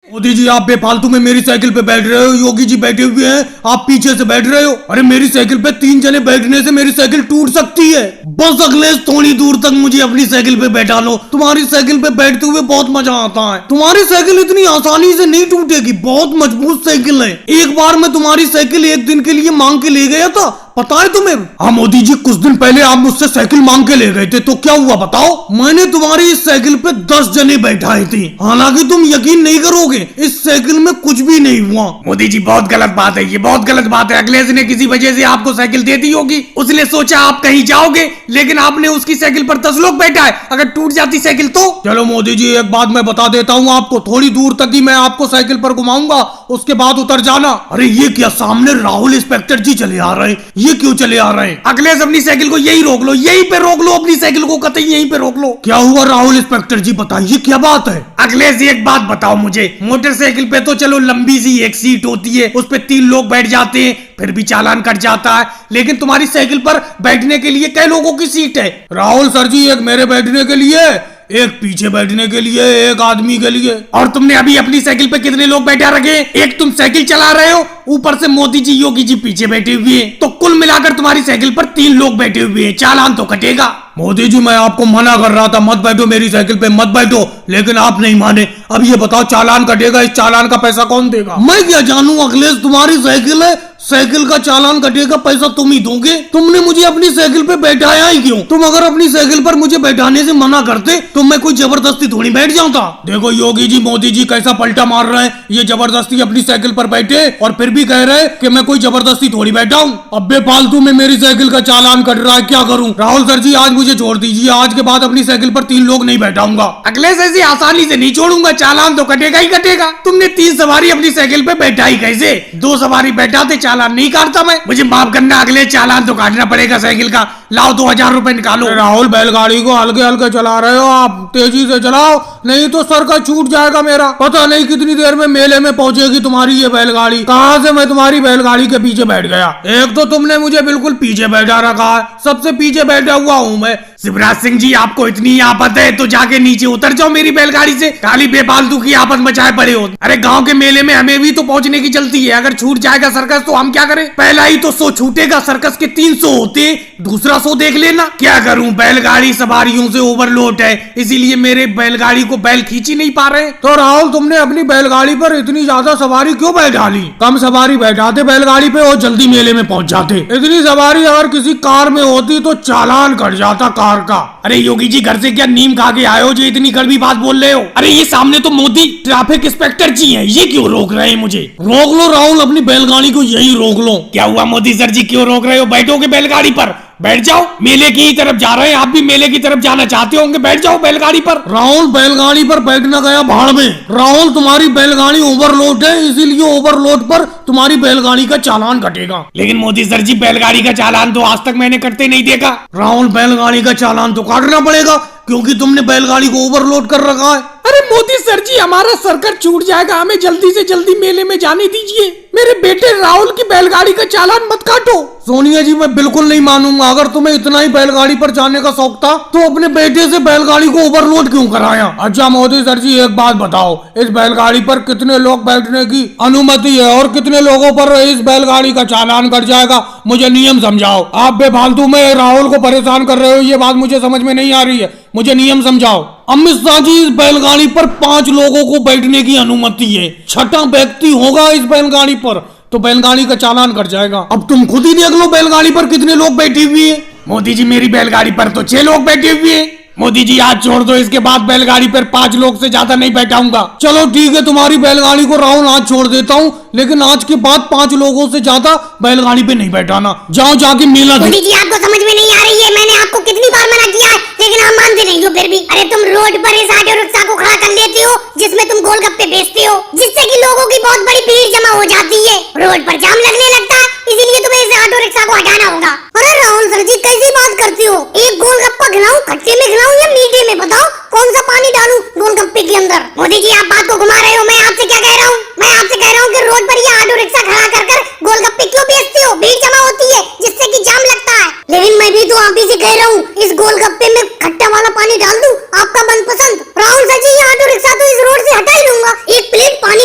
मोदी जी आप बेफालतू में मेरी साइकिल पे बैठ रहे हो, योगी जी बैठे हुए हैं, आप पीछे से बैठ रहे हो। अरे मेरी साइकिल पे 3 जने बैठने से मेरी साइकिल टूट सकती है। बस अखिलेश थोड़ी दूर तक मुझे अपनी साइकिल पे बैठा लो, तुम्हारी साइकिल पे बैठते हुए बहुत मजा आता है। तुम्हारी साइकिल इतनी आसानी से नहीं टूटेगी, बहुत मजबूत साइकिल है। एक बार मैं तुम्हारी साइकिल एक दिन के लिए मांग के ले गया था, पता है तुम्हें? हाँ मोदी जी, कुछ दिन पहले आप मुझसे साइकिल मांग के ले गए थे, तो क्या हुआ बताओ? मैंने तुम्हारी इस साइकिल पे 10 जने बैठाए थे। हालांकि तुम यकीन नहीं करोगे, इस साइकिल में कुछ भी नहीं हुआ। मोदी जी बहुत गलत बात है, ये बहुत गलत बात है। अखिलेश ने किसी वजह से आपको साइकिल दे दी होगी, उसने सोचा आप कहीं जाओगे, लेकिन आपने उसकी साइकिल पर 10 लोग बैठाए। अगर टूट जाती साइकिल तो? चलो मोदी जी एक बात मैं बता देता हूँ आपको, थोड़ी दूर तक ही मैं आपको साइकिल पर घुमाऊंगा, उसके बाद उतर जाना। अरे ये क्या, सामने राहुल इंस्पेक्टर जी चले आ रहे हैं, ये क्यों चले आ रहे हैं? अखिलेश अपनी साइकिल को यही रोक लो, यहीं पे रोक लो, अपनी साइकिल को कतई यहीं पे रोक लो। क्या हुआ राहुल इंस्पेक्टर जी, बताइए क्या बात है? अखिलेश एक बात बताओ मुझे, मोटरसाइकिल पे तो चलो लंबी सी एक सीट होती है, उस पे 3 लोग बैठ जाते हैं, फिर भी चालान कट जाता है, लेकिन तुम्हारी साइकिल पर बैठने के लिए कई लोगों की सीट है। राहुल सर जी, एक मेरे बैठने के लिए, एक पीछे बैठने के लिए, एक आदमी के लिए। और तुमने अभी अपनी साइकिल पे कितने लोग बैठा रखे? एक तुम साइकिल चला रहे हो, ऊपर से मोदी जी योगी जी पीछे बैठे हुए हैं, तो कुल मिलाकर तुम्हारी साइकिल पर 3 लोग बैठे हुए हैं, चालान तो कटेगा। मोदी जी मैं आपको मना कर रहा था, मत बैठो मेरी साइकिल पे, मत बैठो, लेकिन आप नहीं माने। अब ये बताओ चालान कटेगा, इस चालान का पैसा कौन देगा? मैं क्या जानूं अखिलेश, तुम्हारी साइकिल है, साइकिल का चालान कटेगा, पैसा तुम ही दोगे। तुमने मुझे अपनी साइकिल पे बैठाया ही क्यों? तुम अगर अपनी साइकिल पर मुझे बैठाने से मना करते तो मैं कोई जबरदस्ती थोड़ी बैठ जाता। देखो योगी जी मोदी जी कैसा पलटा मार रहे हैं, ये जबरदस्ती अपनी साइकिल पर बैठे और फिर भी कह रहे हैं कि मैं कोई जबरदस्ती थोड़ी बैठा हूँ। अब बेफालतू में मेरी साइकिल का चालान कट रहा है, क्या करूँ? राहुल सर जी आज मुझे छोड़ दीजिए, आज के बाद अपनी साइकिल पर 3 लोग नहीं बैठाऊंगा। अखिलेश ऐसी आसानी से नहीं छोड़ूंगा, चालान तो कटेगा ही कटेगा। तुमने 3 सवारी अपनी साइकिल पे बैठाई कैसे? 2 सवारी बैठाते चालान नहीं काटता मैं। मुझे माफ करना अगले, चालान तो काटना पड़ेगा साइकिल का। लाओ 2000 रुपए निकालो। राहुल बैलगाड़ी को हल्के हल्के चला रहे हो आप, तेजी से चलाओ नहीं तो सर का छूट जाएगा मेरा। पता नहीं कितनी देर में मेले में पहुंचेगी तुम्हारी ये बैलगाड़ी। कहां से मैं तुम्हारी बैलगाड़ी के पीछे बैठ गया? एक तो तुमने मुझे बिल्कुल पीछे बैठा रखा है, सबसे पीछे बैठा हुआ हूँ मैं। शिवराज सिंह जी आपको इतनी आफत है तो जाके नीचे उतर जाओ मेरी बैलगाड़ी से, खाली बेफालतू की आफत मचाए पड़े हो। अरे गांव के मेले में हमें भी तो पहुंचने की चलती है, अगर छूट जाएगा सर्कस तो हम क्या करें? पहला ही तो शो छूटेगा, सर्कस के 3 शो होते, दूसरा शो देख लेना। क्या करूं, बैलगाड़ी सवारियों से ओवरलोड है, इसीलिए मेरे बैलगाड़ी को बैल खींच ही नहीं पा रहे। तो राहुल तुमने अपनी बैलगाड़ी पर इतनी ज्यादा सवारी क्यों बैठा ली? कम सवारी बैठाते बैलगाड़ी पे और जल्दी मेले में पहुंच जाते। इतनी सवारी अगर किसी कार में होती तो चालान कट जाता कार का। अरे योगी जी घर से क्या नीम खा के आए हो जो इतनी कड़वी बात बोल रहे हो? अरे ये सामने तो मोदी ट्रैफिक इंस्पेक्टर जी हैं, ये क्यों रोक रहे हैं मुझे? रोक लो राहुल, अपनी बैलगाड़ी को यही रोक लो। क्या हुआ मोदी सर जी, क्यों रोक रहे हो? बैठोगे बैलगाड़ी पर, बैठ जाओ। मेले की तरफ जा रहे हैं, आप भी मेले की तरफ जाना चाहते होंगे, बैठ जाओ बैलगाड़ी पर। राहुल बैलगाड़ी पर बैठना गया भाड़ में। राहुल तुम्हारी बैलगाड़ी ओवरलोड है, इसीलिए ओवरलोड पर तुम्हारी बैलगाड़ी का चालान कटेगा। लेकिन मोदी सर जी बैलगाड़ी का चालान तो आज तक मैंने कटते नहीं देखा। राहुल बैलगाड़ी का चालान तो काटना पड़ेगा क्योंकि तुमने बैलगाड़ी को ओवरलोड कर रखा है। अरे मोदी सर जी हमारा सर्कस छूट जाएगा, हमें जल्दी से जल्दी मेले में जाने दीजिए। मेरे बेटे राहुल की बैलगाड़ी का चालान मत काटो। सोनिया जी मैं बिल्कुल नहीं मानूंगा, अगर तुम्हें इतना ही बैलगाड़ी पर जाने का शौक था तो अपने बेटे से बैलगाड़ी को ओवरलोड क्यों कराया? अच्छा मोदी सर जी एक बात बताओ, इस बैलगाड़ी पर कितने लोग बैठने की अनुमति है और कितने लोगों पर इस बैलगाड़ी का चालान कट जाएगा? मुझे नियम समझाओ। आप बेफालतू में राहुल को परेशान कर रहे हो, ये बात मुझे समझ में नहीं आ रही है, मुझे नियम समझाओ। अमित शाह जी इस बैलगाड़ी पर 5 लोगों को बैठने की अनुमति है, 6ठा व्यक्ति होगा इस बैलगाड़ी पर तो बैलगाड़ी का चालान कट जाएगा। अब तुम खुद ही देख लो बैलगाड़ी पर कितने लोग बैठे हुए हैं। मोदी जी मेरी बैलगाड़ी पर तो 6 लोग बैठे हुए हैं। मोदी जी आज छोड़ दो, इसके बाद बैलगाड़ी पर 5 लोग से ज्यादा नहीं बैठाऊंगा। चलो ठीक है, तुम्हारी बैलगाड़ी को राहुल आज छोड़ देता हूँ, लेकिन आज के बाद 5 लोगों से ज्यादा बैलगाड़ी पे नहीं बैठाना। जाओ जाके मेला मोदी जी आपको समझ में नहीं आ रही है, मैंने आपको कितनी बार मना किया है लेकिन आप मानते नहीं हो फिर भी। अरे तुम रोड पर इस ऑटो रिक्शा को खड़ा कर लेते हो जिसमें तुम गोलगप्पे बेचते हो, जिससे कि लोगों की बहुत बड़ी भीड़ जमा हो जाती है, रोड पर जाम लगने लगता है, इसीलिए तुम्हें इस ऑटो रिक्शा को हटाना होगा। अरे राहुल सर जी कैसी बात करती हो? एक गोलगप्पा खिलाऊं, खट्टे में खिलाऊं या मीठे में? बताओ कौन सा पानी डालूं गोलगप्पे के अंदर? मोदी जी आप बात को घुमा रहे हो। मैं आपसे क्या कह रहा हूँ, मैं आपसे कह रहा हूँ कि रोड पर ये ऑटो रिक्शा खड़ा कर गोलगप्पे क्यों बेचते हो? भीड़ जमा होती है जिससे कि जाम लगता है। लेकिन मैं भी तो आप ही से कह रहा हूँ, इस गोलगप्पे में खट्टा वाला पानी डाल दूं, आपका मनपसंद। राहुल सर जी ये ऑटो रिक्शा तो इस रोड से हटा ही दूंगा, एक प्लेट पानी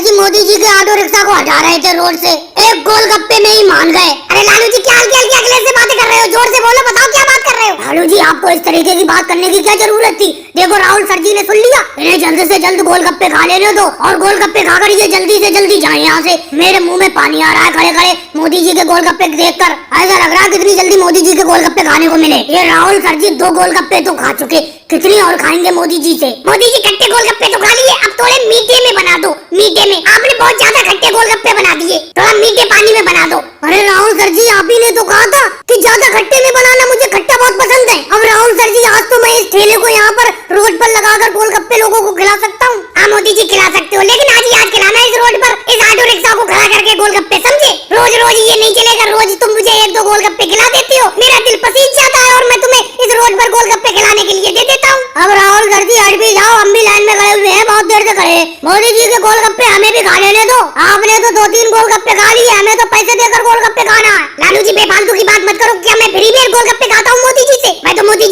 जी मोदी जी के ऑटो रिक्शा को हटा रहे थे रोड से, एक गोलगप्पे में ही मान गए। अरे लालू जी क्या हल्की अगले से बातें कर रहे हो, जोर से बोलो, बताओ क्या बात कर रहे हो। लालू जी आपको इस तरीके की बात करने की क्या जरूरत थी। देखो राहुल सर जी ने सुन लिया, इन्हें जल्द से जल्द गोलगप्पे खा लेने दो और गोलगप्पे खाकर ये जल्दी से जल्दी जाए यहाँ से। मेरे मुंह में पानी आ रहा है खड़े खड़े मोदी जी के गोलगप्पे देखकर। ऐसा लग रहा है कितनी जल्दी मोदी जी के गोलगप्पे खाने को मिले। ये राहुल सर जी 2 गोलगप्पे तो खा चुके, कितनी और खाएंगे मोदी जी से। मोदी जी खट्टे गोलगप्पे तो खा लिए, अब थोड़े मीठे में बना दो। मीठे में आपने बहुत ज्यादा खट्टे गोलगप्पे बना दिए, थोड़ा मीठे पानी में बना दो। अरे राहुल सर जी आप ही ने तो कहा था कि ज्यादा खट्टे में बनाना, मुझे खट्टा बहुत पसंद है। अब राहुल सर जी आज तो मैं इस ठेले को यहाँ पर रोड पर लगाकर गोलगप्पे लोगों को खिला सकता हूँ। हाँ मोदी जी खिला सकते हो, लेकिन आज खिलाना इस रोड पर इस ऑटो रिक्शा को खड़ा करके गोलगप्पे, समझे। रोज रोज ये नहीं चलेगा, रोज तुम मुझे 1-2 गोलगप्पे खिला देती हो, मेरा दिल पसीज जाता है और मैं तुम्हें इस रोड पर गोलगप्पे खिलाने के लिए दे देता हूँ। अब राहुल सर जी हट भी जाओ, हम भी लाइन में खड़े हुए हैं, बहुत देर से खड़े हैं। मोदी जी के गोलगप्पे हमें भी खा लेने दो। आपने तो 2-3 गोलगप्पे खा लिए, हमें तो पैसे देकर गोलगप्पे खाना है। लालू जी बेफालतू की बात मत करो, क्या मैं फ्री में गोलगप्पे खाता हूँ मोदी जी से? मैं तो मोदी